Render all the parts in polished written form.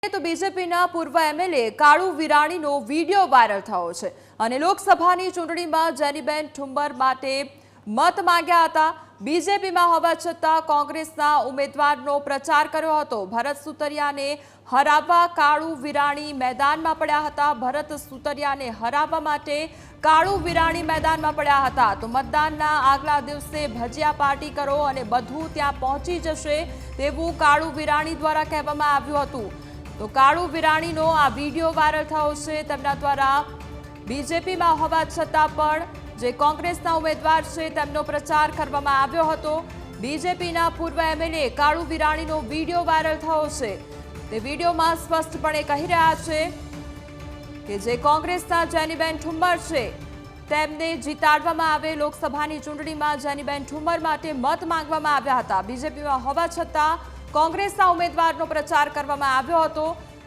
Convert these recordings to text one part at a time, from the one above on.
તો બીજેપીના પૂર્વ એમએલએ કાળુ વિરાણીનો video viral થયો છે અને લોકસભાની ચૂંટણીમાં જેનીબેન ઠુંબર માટે મત માંગ્યા હતા। બીજેપીમાં હોવા છતાં કોંગ્રેસના ઉમેદવારનો પ્રચાર કર્યો હતો। ભરત સુતરિયાને હરાવવા કાળુ વિરાણી મેદાનમાં પડ્યા હતા। ભરત સુતરિયાને હરાવવા માટે કાળુ વિરાણી મેદાનમાં પડ્યા હતા। તો મતદાનના આગલા દિવસે ભજીયા પાર્ટી કરો અને બધું ત્યાં પહોંચી જશે તેવું કાળુ વિરાણી દ્વારા કહેવામાં આવ્યું હતું। तो काळू विराणीनो आ वीडियो वायरल थयो छे। तेमना द्वारा बीजेपीमां होवा छतां पण जे कोंग्रेसना उमेदवार छे तेमनो प्रचार करवामां आव्यो हतो। बीजेपीना पूर्व एमएलए काळू विराणीनो वीडियो वायरल थयो छे। ते वीडियोमां स्पष्टपणे कही रह्या छे के जे कोंग्रेसना जेनीबेन ठुंबर छे तेमने जीताडवामां आवे। लोकसभानी चूंटणीमां जेनीबेन ठुंबर माटे मत मांगवामां आव्या हता। बीजेपीमां होवा छतां કોંગ્રેસના ઉમેદવારનો પ્રચાર કરવામાં આવ્યો હતો।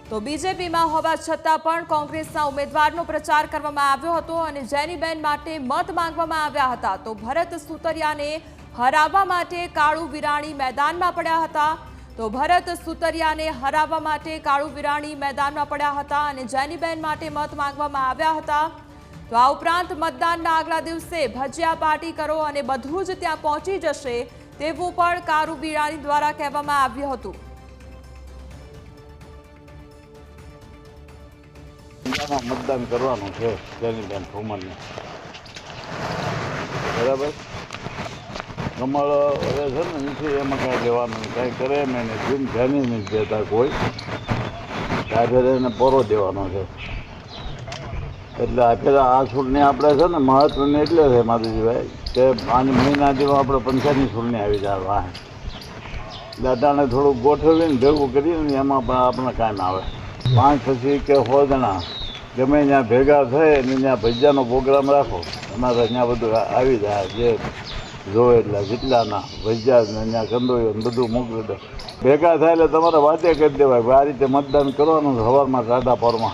તો બીજેપીમાં હોવા છતાં પણ કોંગ્રેસના ઉમેદવારનો પ્રચાર કરવામાં આવ્યો હતો અને જેનીબેન માટે મત માંગવામાં આવ્યા હતા। તો ભરત સુતરિયાને હરાવવા માટે કાળુ વિરાણી મેદાનમાં પડ્યા હતા। તો ભરત સુતરિયાને હરાવવા માટે કાળુ વિરાણી મેદાનમાં પડ્યા હતા અને જેનીબેન માટે મત માંગવામાં આવ્યા હતા। તો આ ઉપરાંત મતદાનના આગલા દિવસે ભજીયા પાર્ટી કરો અને બધું જ ત્યાં પહોંચી જશે તેવું પણ કાળુ વિરાણી દ્વારા કહેવામાં આવ્યું હતું। મતદાન કરવાનું છે જેનીબેન ઠુંબરને, બરાબર। કમળ હવે છે ને નથી એમાં કાંઈ લેવાનું, કાંઈ કરે એમ એને જીમ ધ્યાની નથી દેતા કોઈ, ત્યારે એને પોરો દેવાનો છે। એટલે આ ચૂંટણી આપણે છે ને મહત્વની એટલે છે માધુજીભાઈ કે 5 મહિના જેવા આપણે પંચાયતની ચૂંટણી આવી જાય વાહ દાદાને થોડુંક ગોઠવીને ભેગું કરીને એમાં પણ આપણે કાંઈ ના આવે। 5 પછી કે 100 જણા ગમે ત્યાં ભેગા થાય ને ત્યાં ભજીયાનો પ્રોગ્રામ રાખો, અમારે ત્યાં બધું આવી જાય, જે જોવે એટલે જેટલાના ભજીયા ને ત્યાં કંદોયો ને બધું મોકલી દે, ભેગા થાય એટલે તમારે વાતે કરી દેવાય આ રીતે મતદાન કરવાનું સવારમાં 4:00 પોરમાં।